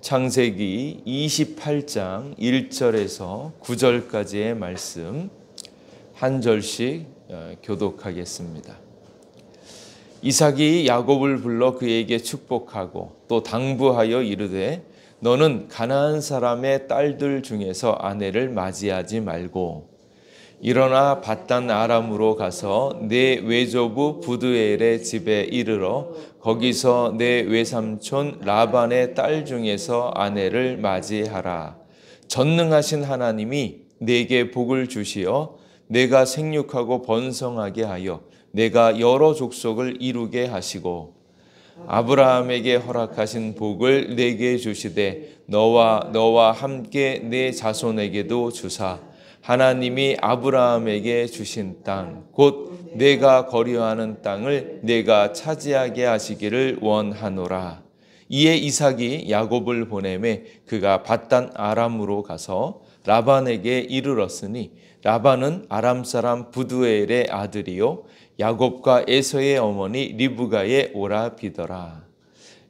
창세기 28장 1절에서 9절까지의 말씀 한 절씩 교독하겠습니다. 이삭이 야곱을 불러 그에게 축복하고 또 당부하여 이르되 너는 가나안 사람의 딸들 중에서 아내를 맞이하지 말고 일어나 밧단 아람으로 가서 내 외조부 부두엘의 집에 이르러 거기서 내 외삼촌 라반의 딸 중에서 아내를 맞이하라. 전능하신 하나님이 내게 복을 주시어 내가 생육하고 번성하게 하여 내가 여러 족속을 이루게 하시고 아브라함에게 허락하신 복을 내게 주시되 너와 함께 내 자손에게도 주사 하나님이 아브라함에게 주신 땅 곧 내가 거류하는 땅을 내가 차지하게 하시기를 원하노라. 이에 이삭이 야곱을 보내매 그가 밧단 아람으로 가서 라반에게 이르렀으니 라반은 아람 사람 부두엘의 아들이요 야곱과 에서의 어머니 리브가의 오라비더라.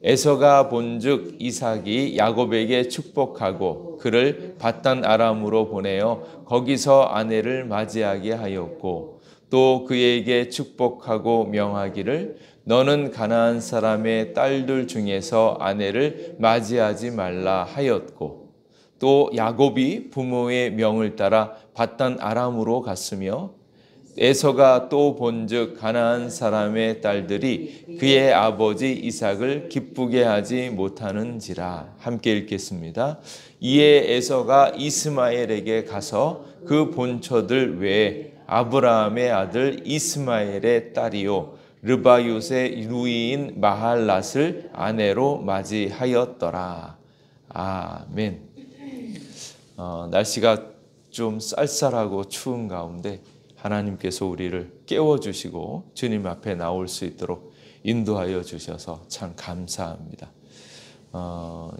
에서가 본즉 이삭이 야곱에게 축복하고 그를 밧단 아람으로 보내어 거기서 아내를 맞이하게 하였고 또 그에게 축복하고 명하기를 너는 가나안 사람의 딸들 중에서 아내를 맞이하지 말라 하였고 또 야곱이 부모의 명을 따라 밧단 아람으로 갔으며 에서가 또 본즉 가나안 사람의 딸들이 그의 아버지 이삭을 기쁘게 하지 못하는지라. 함께 읽겠습니다. 이에 에서가 이스마엘에게 가서 그 본처들 외에 아브라함의 아들 이스마엘의 딸이요 르바윳의 누이인 마할랏을 아내로 맞이하였더라. 아멘. 날씨가 좀 쌀쌀하고 추운 가운데 하나님께서 우리를 깨워주시고 주님 앞에 나올 수 있도록 인도하여 주셔서 참 감사합니다.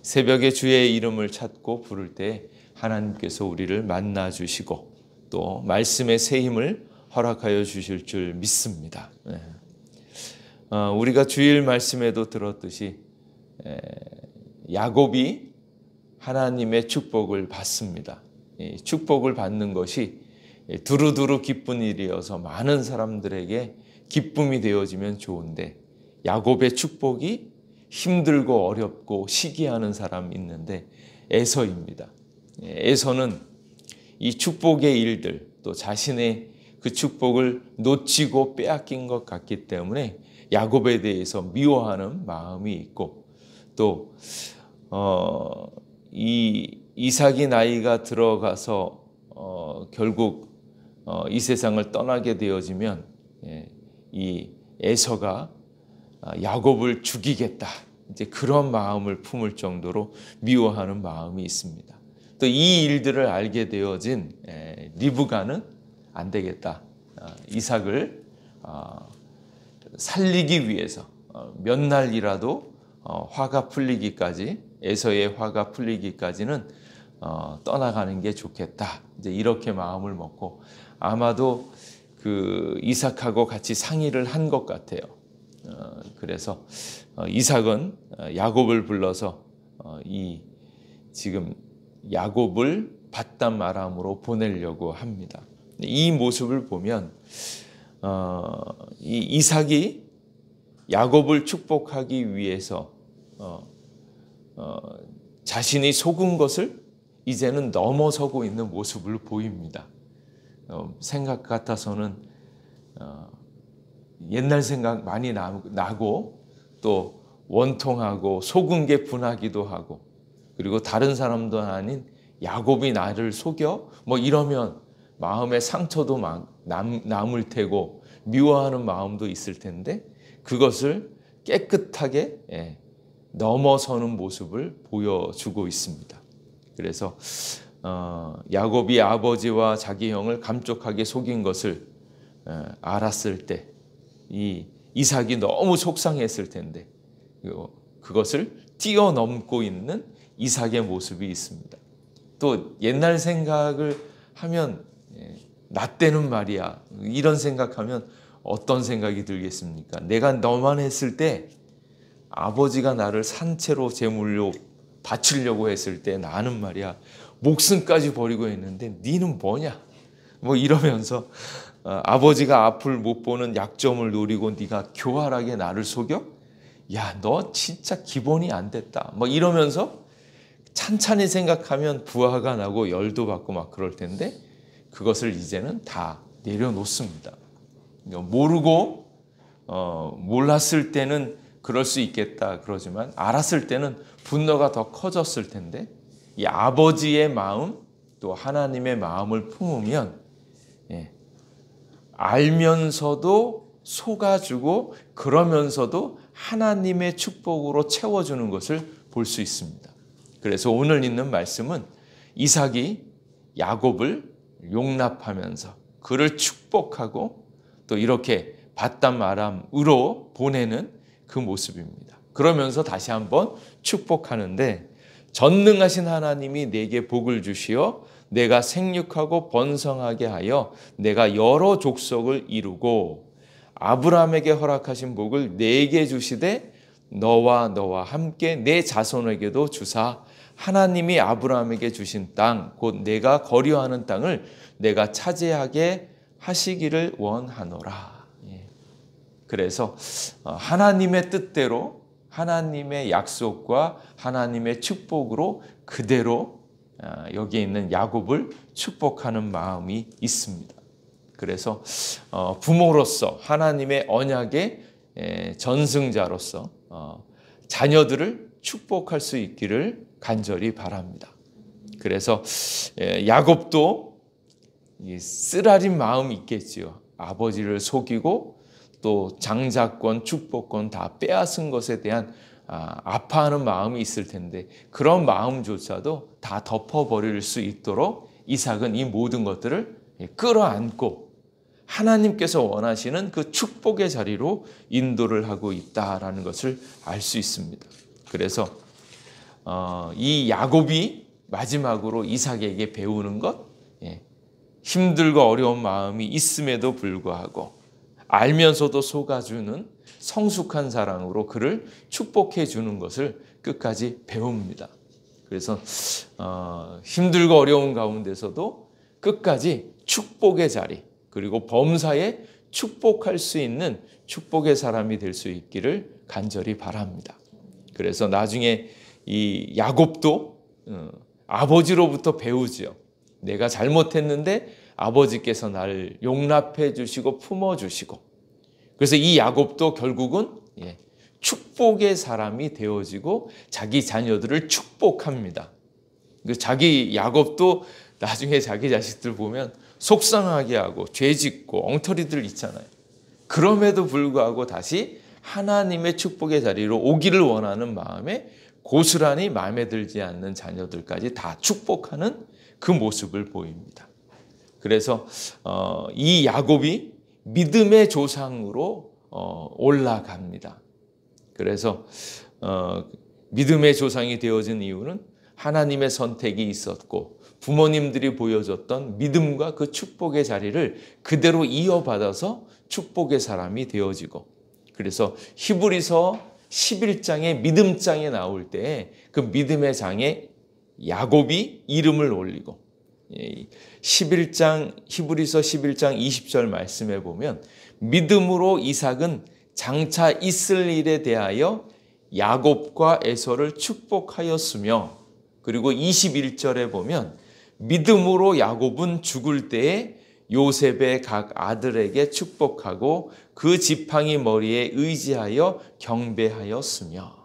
새벽에 주의 이름을 찾고 부를 때 하나님께서 우리를 만나주시고 또 말씀의 새 힘을 허락하여 주실 줄 믿습니다. 우리가 주일 말씀에도 들었듯이 야곱이 하나님의 축복을 받습니다. 축복을 받는 것이 두루두루 기쁜 일이어서 많은 사람들에게 기쁨이 되어지면 좋은데 야곱의 축복이 힘들고 어렵고 시기하는 사람이 있는데 에서입니다. 에서는 이 축복의 일들 또 자신의 그 축복을 놓치고 빼앗긴 것 같기 때문에 야곱에 대해서 미워하는 마음이 있고 또 이 이삭이 나이가 들어가서 결국 이 세상을 떠나게 되어지면 이 에서가 야곱을 죽이겠다 이제 그런 마음을 품을 정도로 미워하는 마음이 있습니다. 또 이 일들을 알게 되어진 리브가는 안 되겠다. 이삭을 살리기 위해서 몇 날이라도 화가 풀리기까지 에서의 화가 풀리기까지는 떠나가는 게 좋겠다. 이제 이렇게 마음을 먹고 아마도 그 이삭하고 같이 상의를 한 것 같아요. 그래서 이삭은 야곱을 불러서 이 지금 야곱을 밧단 아람으로 보내려고 합니다. 이 모습을 보면 이 이삭이 야곱을 축복하기 위해서 자신이 속은 것을 이제는 넘어서고 있는 모습을 보입니다. 생각 같아서는 옛날 생각 많이 나고 또 원통하고 속은 게 분하기도 하고 그리고 다른 사람도 아닌 야곱이 나를 속여 뭐 이러면 마음에 상처도 남을 테고 미워하는 마음도 있을 텐데 그것을 깨끗하게 넘어서는 모습을 보여주고 있습니다. 그래서 야곱이 아버지와 자기 형을 감쪽하게 속인 것을 알았을 때 이 이삭이 너무 속상했을 텐데 그것을 뛰어넘고 있는 이삭의 모습이 있습니다. 또 옛날 생각을 하면 나 때는 말이야 이런 생각하면 어떤 생각이 들겠습니까? 내가 너만 했을 때 아버지가 나를 산채로 제물로 바치려고 했을 때 나는 말이야 목숨까지 버리고 했는데 니는 뭐냐? 뭐 이러면서 아버지가 앞을 못 보는 약점을 노리고 네가 교활하게 나를 속여? 야, 너 진짜 기본이 안 됐다. 뭐 이러면서 찬찬히 생각하면 부하가 나고 열도 받고 막 그럴 텐데 그것을 이제는 다 내려놓습니다. 모르고 몰랐을 때는 그럴 수 있겠다 그러지만 알았을 때는 분노가 더 커졌을 텐데 이 아버지의 마음 또 하나님의 마음을 품으면 알면서도 속아주고 그러면서도 하나님의 축복으로 채워주는 것을 볼 수 있습니다. 그래서 오늘 있는 말씀은 이삭이 야곱을 용납하면서 그를 축복하고 또 이렇게 바담 아람으로 보내는 그 모습입니다. 그러면서 다시 한번 축복하는데 전능하신 하나님이 내게 복을 주시어 내가 생육하고 번성하게 하여 내가 여러 족속을 이루고 아브라함에게 허락하신 복을 내게 주시되 너와 함께 내 자손에게도 주사 하나님이 아브라함에게 주신 땅 곧 내가 거류하는 땅을 내가 차지하게 하시기를 원하노라. 그래서 하나님의 뜻대로 하나님의 약속과 하나님의 축복으로 그대로 여기 있는 야곱을 축복하는 마음이 있습니다. 그래서 부모로서 하나님의 언약의 전승자로서 자녀들을 축복할 수 있기를 간절히 바랍니다. 그래서 야곱도 쓰라린 마음이 있겠지요. 아버지를 속이고 또 장자권, 축복권 다 빼앗은 것에 대한 아파하는 마음이 있을 텐데 그런 마음조차도 다 덮어버릴 수 있도록 이삭은 이 모든 것들을 끌어안고 하나님께서 원하시는 그 축복의 자리로 인도를 하고 있다라는 것을 알 수 있습니다. 그래서 이 야곱이 마지막으로 이삭에게 배우는 것, 힘들고 어려운 마음이 있음에도 불구하고 알면서도 속아주는 성숙한 사랑으로 그를 축복해 주는 것을 끝까지 배웁니다. 그래서 힘들고 어려운 가운데서도 끝까지 축복의 자리 그리고 범사에 축복할 수 있는 축복의 사람이 될 수 있기를 간절히 바랍니다. 그래서 나중에 이 야곱도 아버지로부터 배우지요. 내가 잘못했는데 아버지께서 나를 용납해 주시고 품어 주시고 그래서 이 야곱도 결국은 축복의 사람이 되어지고 자기 자녀들을 축복합니다. 자기 야곱도 나중에 자기 자식들 보면 속상하게 하고 죄짓고 엉터리들 있잖아요. 그럼에도 불구하고 다시 하나님의 축복의 자리로 오기를 원하는 마음에 고스란히 마음에 들지 않는 자녀들까지 다 축복하는 그 모습을 보입니다. 그래서 이 야곱이 믿음의 조상으로 올라갑니다. 그래서 믿음의 조상이 되어진 이유는 하나님의 선택이 있었고 부모님들이 보여줬던 믿음과 그 축복의 자리를 그대로 이어받아서 축복의 사람이 되어지고 그래서 히브리서 11장의 믿음장에 나올 때 그 믿음의 장에 야곱이 이름을 올리고 11장 히브리서 11장 20절 말씀에 보면 믿음으로 이삭은 장차 있을 일에 대하여 야곱과 에서를 축복하였으며 그리고 21절에 보면 믿음으로 야곱은 죽을 때에 요셉의 각 아들에게 축복하고 그 지팡이 머리에 의지하여 경배하였으며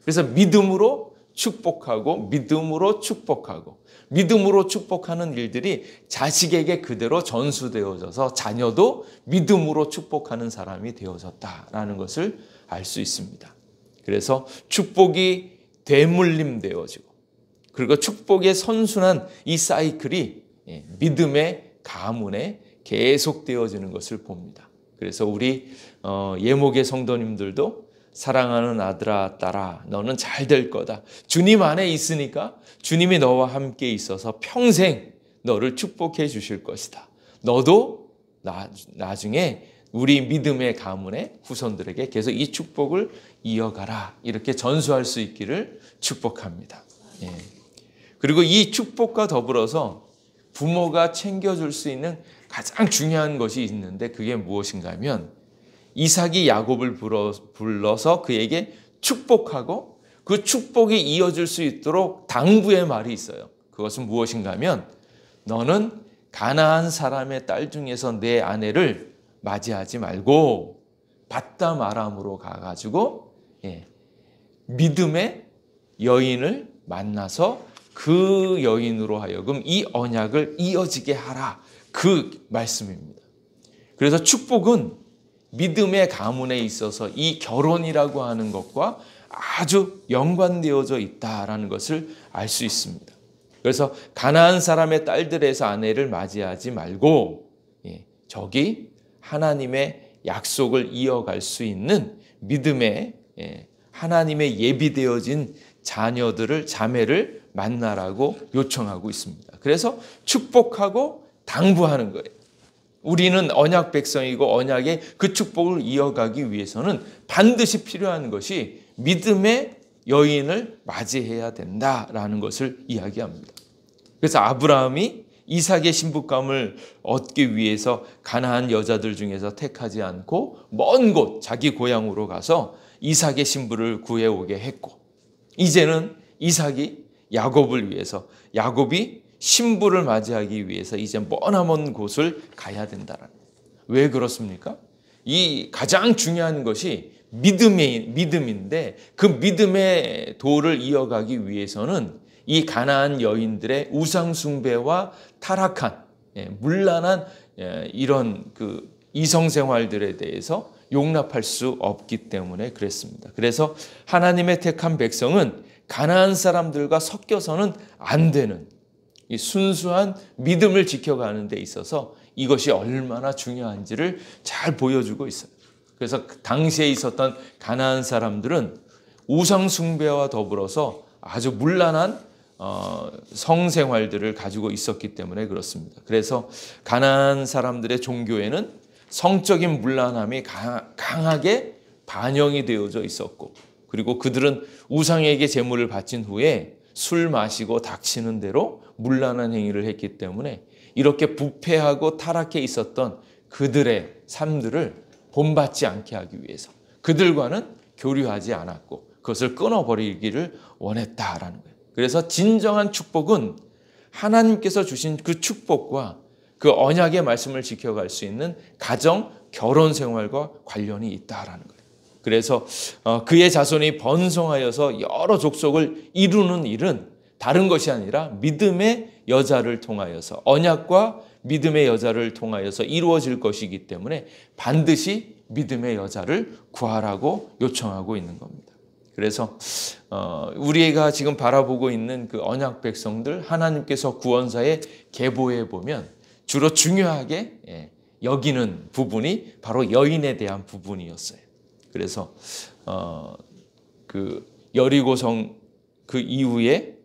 그래서 믿음으로 축복하고 믿음으로 축복하고 믿음으로 축복하는 일들이 자식에게 그대로 전수되어져서 자녀도 믿음으로 축복하는 사람이 되어졌다라는 것을 알 수 있습니다. 그래서 축복이 되물림되어지고 그리고 축복의 선순환 이 사이클이 믿음의 가문에 계속되어지는 것을 봅니다. 그래서 우리 예목의 성도님들도 사랑하는 아들아 딸아 너는 잘 될 거다. 주님 안에 있으니까 주님이 너와 함께 있어서 평생 너를 축복해 주실 것이다. 너도 나중에 우리 믿음의 가문의 후손들에게 계속 이 축복을 이어가라. 이렇게 전수할 수 있기를 축복합니다. 예. 그리고 이 축복과 더불어서 부모가 챙겨줄 수 있는 가장 중요한 것이 있는데 그게 무엇인가 하면 이삭이 야곱을 불러서 그에게 축복하고 그 축복이 이어질 수 있도록 당부의 말이 있어요. 그것은 무엇인가 하면 너는 가나안 사람의 딸 중에서 내 아내를 맞이하지 말고 밧담 아람으로 가가지고 믿음의 여인을 만나서 그 여인으로 하여금 이 언약을 이어지게 하라. 그 말씀입니다. 그래서 축복은 믿음의 가문에 있어서 이 결혼이라고 하는 것과 아주 연관되어져 있다라는 것을 알 수 있습니다. 그래서 가나안 사람의 딸들에서 아내를 맞이하지 말고 저기 하나님의 약속을 이어갈 수 있는 믿음의 하나님의 예비되어진 자녀들을 자매를 만나라고 요청하고 있습니다. 그래서 축복하고 당부하는 거예요. 우리는 언약 백성이고 언약의 그 축복을 이어가기 위해서는 반드시 필요한 것이 믿음의 여인을 맞이해야 된다라는 것을 이야기합니다. 그래서 아브라함이 이삭의 신부감을 얻기 위해서 가나안 여자들 중에서 택하지 않고 먼 곳 자기 고향으로 가서 이삭의 신부를 구해오게 했고 이제는 이삭이 야곱을 위해서 야곱이 신부를 맞이하기 위해서 이제 머나먼 곳을 가야 된다라는 거예요. 왜 그렇습니까? 이 가장 중요한 것이 믿음인데 그 믿음의 도를 이어가기 위해서는 이 가나안 여인들의 우상 숭배와 타락한 문란한 이런 그 이성 생활들에 대해서 용납할 수 없기 때문에 그랬습니다. 그래서 하나님의 택한 백성은 가나안 사람들과 섞여서는 안 되는 이 순수한 믿음을 지켜가는 데 있어서 이것이 얼마나 중요한지를 잘 보여주고 있어요. 그래서 당시에 있었던 가나안 사람들은 우상 숭배와 더불어서 아주 문란한 성생활들을 가지고 있었기 때문에 그렇습니다. 그래서 가나안 사람들의 종교에는 성적인 문란함이 강하게 반영이 되어져 있었고 그리고 그들은 우상에게 제물을 바친 후에 술 마시고 닥치는 대로 문란한 행위를 했기 때문에 이렇게 부패하고 타락해 있었던 그들의 삶들을 본받지 않게 하기 위해서 그들과는 교류하지 않았고 그것을 끊어버리기를 원했다라는 거예요. 그래서 진정한 축복은 하나님께서 주신 그 축복과 그 언약의 말씀을 지켜갈 수 있는 가정, 결혼 생활과 관련이 있다라는 거예요. 그래서 그의 자손이 번성하여서 여러 족속을 이루는 일은 다른 것이 아니라 믿음의 여자를 통하여서 언약과 믿음의 여자를 통하여서 이루어질 것이기 때문에 반드시 믿음의 여자를 구하라고 요청하고 있는 겁니다. 그래서 우리가 지금 바라보고 있는 그 언약 백성들 하나님께서 구원사에 계보해 보면 주로 중요하게 여기는 부분이 바로 여인에 대한 부분이었어요. 그래서 그 여리고성 그 이후에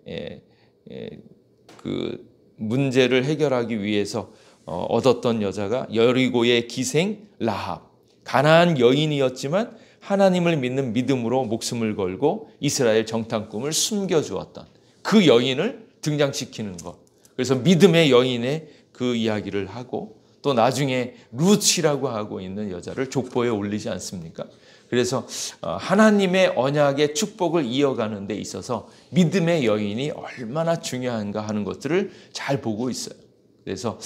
그 문제를 해결하기 위해서 얻었던 여자가 여리고의 기생 라합, 가나안 여인이었지만 하나님을 믿는 믿음으로 목숨을 걸고 이스라엘 정탐꾼을 숨겨주었던 그 여인을 등장시키는 것. 그래서 믿음의 여인의 그 이야기를 하고 또 나중에 룻이라고 하고 있는 여자를 족보에 올리지 않습니까? 그래서 하나님의 언약의 축복을 이어가는 데 있어서 믿음의 여인이 얼마나 중요한가 하는 것들을 잘 보고 있어요. 그래서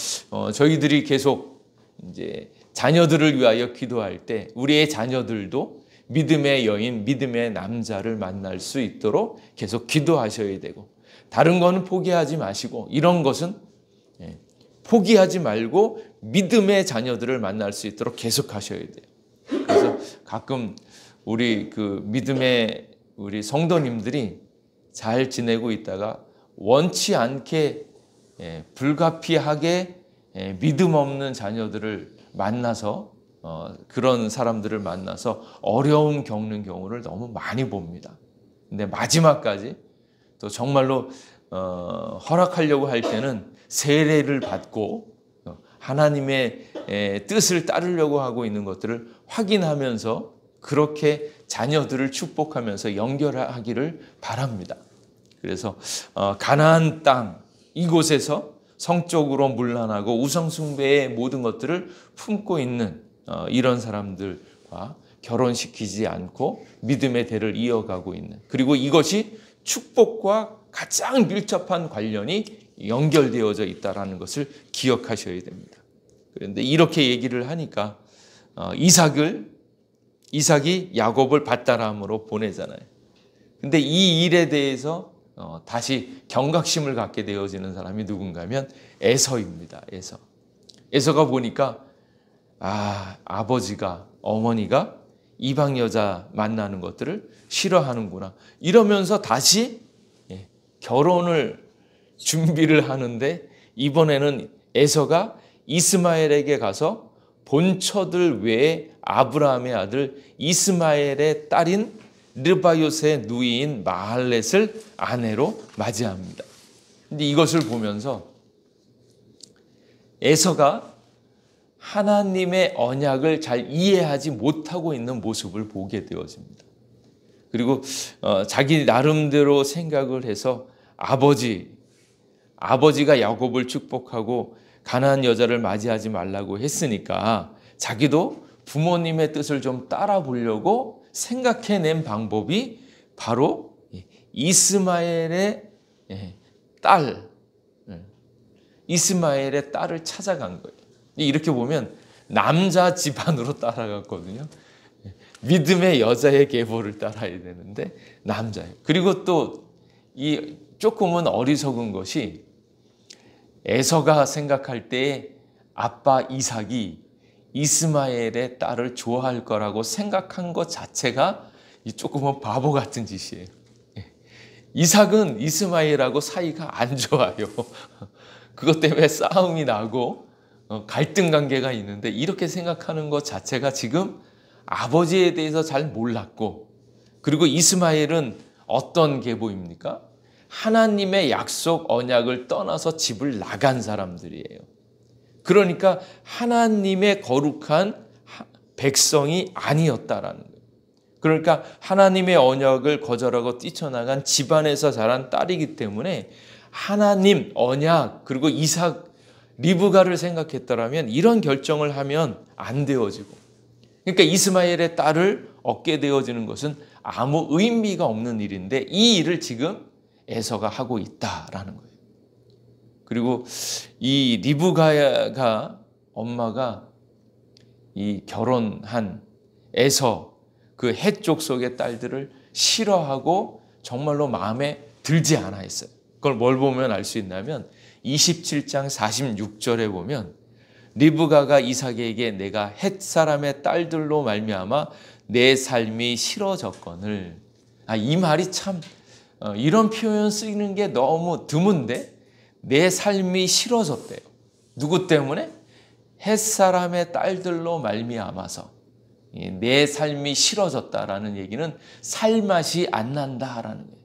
저희들이 계속 이제 자녀들을 위하여 기도할 때 우리의 자녀들도 믿음의 여인, 믿음의 남자를 만날 수 있도록 계속 기도하셔야 되고 다른 거는 포기하지 마시고 이런 것은 포기하지 말고 믿음의 자녀들을 만날 수 있도록 계속 하셔야 돼요. 그래서 가끔 우리 그 믿음의 우리 성도님들이 잘 지내고 있다가 원치 않게 불가피하게 믿음 없는 자녀들을 만나서 그런 사람들을 만나서 어려움 겪는 경우를 너무 많이 봅니다. 근데 마지막까지 또 정말로 허락하려고 할 때는 세례를 받고 하나님의 뜻을 따르려고 하고 있는 것들을 확인하면서 그렇게 자녀들을 축복하면서 연결하기를 바랍니다. 그래서 가나안 땅 이곳에서 성적으로 문란하고 우상숭배의 모든 것들을 품고 있는 이런 사람들과 결혼시키지 않고 믿음의 대를 이어가고 있는, 그리고 이것이 축복과 가장 밀접한 관련이 연결되어져 있다는 것을 기억하셔야 됩니다. 그런데 이렇게 얘기를 하니까 이삭이 야곱을 밧다람으로 보내잖아요. 근데 이 일에 대해서 다시 경각심을 갖게 되어지는 사람이 누군가 하면 에서입니다. 에서가 보니까 아버지가, 어머니가 이방 여자 만나는 것들을 싫어하는구나 이러면서 다시 결혼을 준비를 하는데, 이번에는 에서가 이스마엘에게 가서 본처들 외에 아브라함의 아들 이스마엘의 딸인 르바요스의 누이인 마할렛을 아내로 맞이합니다. 근데 이것을 보면서 에서가 하나님의 언약을 잘 이해하지 못하고 있는 모습을 보게 되어집니다. 그리고 자기 나름대로 생각을 해서 아버지가 야곱을 축복하고 가나안 여자를 맞이하지 말라고 했으니까 자기도 부모님의 뜻을 좀 따라 보려고 생각해낸 방법이 바로 이스마엘의 딸을 찾아간 거예요. 이렇게 보면 남자 집안으로 따라갔거든요. 믿음의 여자의 계보를 따라야 되는데 남자예요. 그리고 또 이 조금은 어리석은 것이, 에서가 생각할 때 아빠 이삭이 이스마엘의 딸을 좋아할 거라고 생각한 것 자체가 조금은 바보 같은 짓이에요. 이삭은 이스마엘하고 사이가 안 좋아요. 그것 때문에 싸움이 나고 갈등 관계가 있는데, 이렇게 생각하는 것 자체가 지금 아버지에 대해서 잘 몰랐고, 그리고 이스마엘은 어떤 계보입니까? 하나님의 약속 언약을 떠나서 집을 나간 사람들이에요. 그러니까 하나님의 거룩한 백성이 아니었다라는 거예요. 그러니까 하나님의 언약을 거절하고 뛰쳐나간 집안에서 자란 딸이기 때문에 하나님 언약, 그리고 이삭, 리브가를 생각했더라면 이런 결정을 하면 안 되어지고, 그러니까 이스마엘의 딸을 얻게 되어지는 것은 아무 의미가 없는 일인데, 이 일을 지금 에서가 하고 있다라는 거예요. 그리고 이 리브가가, 엄마가 이 결혼한 에서 그 헷족 속의 딸들을 싫어하고 정말로 마음에 들지 않아 했어요. 그걸 뭘 보면 알 수 있냐면 27장 46절에 보면 리브가가 이삭에게 내가 헷 사람의 딸들로 말미암아 내 삶이 싫어졌거늘. 이 말이 참 이런 표현 쓰이는 게 너무 드문데, 내 삶이 싫어졌대요. 누구 때문에? 헷 사람의 딸들로 말미암아서 내 삶이 싫어졌다라는 얘기는 살맛이 안 난다라는 거예요.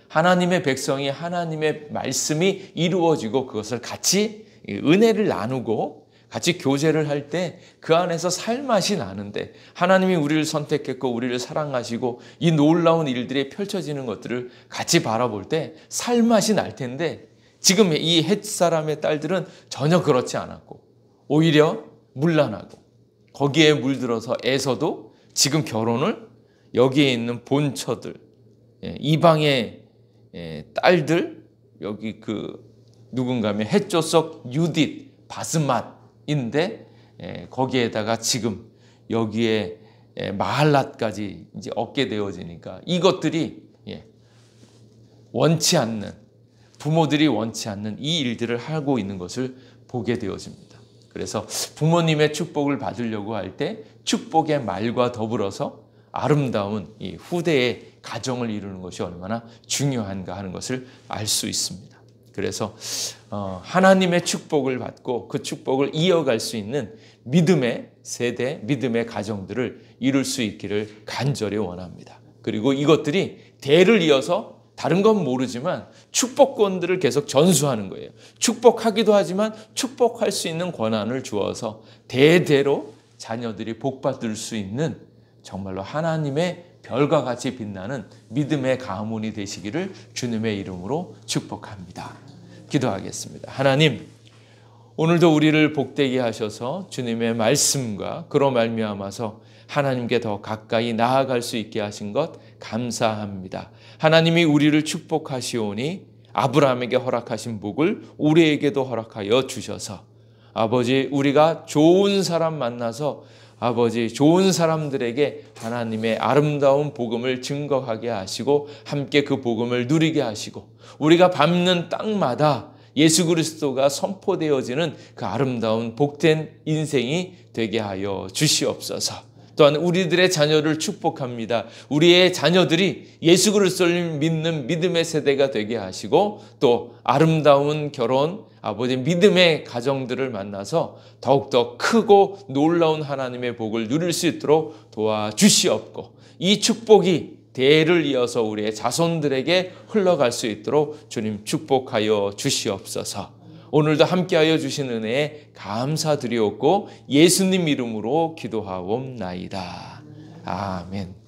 하나님의 백성이 하나님의 말씀이 이루어지고 그것을 같이 은혜를 나누고 같이 교제를 할 때 그 안에서 살맛이 나는데, 하나님이 우리를 선택했고 우리를 사랑하시고 이 놀라운 일들이 펼쳐지는 것들을 같이 바라볼 때 살맛이 날 텐데, 지금 이 헷 사람의 딸들은 전혀 그렇지 않았고 오히려 문란하고, 거기에 물들어서 에서도 지금 결혼을 여기에 있는 본처들, 이방의 딸들, 여기 누군가 하면 헷조석 유딧, 바스맛인데 거기에다가 지금 여기에 마할랏까지 이제 얻게 되어지니까, 이것들이 원치 않는, 부모들이 원치 않는 이 일들을 하고 있는 것을 보게 되어집니다. 그래서 부모님의 축복을 받으려고 할 때 축복의 말과 더불어서 아름다운 이 후대의 가정을 이루는 것이 얼마나 중요한가 하는 것을 알 수 있습니다. 그래서 하나님의 축복을 받고 그 축복을 이어갈 수 있는 믿음의 세대, 믿음의 가정들을 이룰 수 있기를 간절히 원합니다. 그리고 이것들이 대를 이어서 다른 건 모르지만 축복권들을 계속 전수하는 거예요. 축복하기도 하지만 축복할 수 있는 권한을 주어서 대대로 자녀들이 복받을 수 있는 정말로 하나님의 별과 같이 빛나는 믿음의 가문이 되시기를 주님의 이름으로 축복합니다. 기도하겠습니다. 하나님, 오늘도 우리를 복되게 하셔서 주님의 말씀과 그로 말미암아서 하나님께 더 가까이 나아갈 수 있게 하신 것 감사합니다. 하나님이 우리를 축복하시오니 아브라함에게 허락하신 복을 우리에게도 허락하여 주셔서 아버지, 우리가 좋은 사람 만나서 아버지, 좋은 사람들에게 하나님의 아름다운 복음을 증거하게 하시고 함께 그 복음을 누리게 하시고 우리가 밟는 땅마다 예수 그리스도가 선포되어지는 그 아름다운 복된 인생이 되게 하여 주시옵소서. 또한 우리들의 자녀를 축복합니다. 우리의 자녀들이 예수 그리스도를 믿는 믿음의 세대가 되게 하시고 또 아름다운 결혼, 아버지 믿음의 가정들을 만나서 더욱더 크고 놀라운 하나님의 복을 누릴 수 있도록 도와주시옵고 이 축복이 대를 이어서 우리의 자손들에게 흘러갈 수 있도록 주님 축복하여 주시옵소서. 오늘도 함께하여 주신 은혜에 감사드리옵고 예수님 이름으로 기도하옵나이다. 아멘.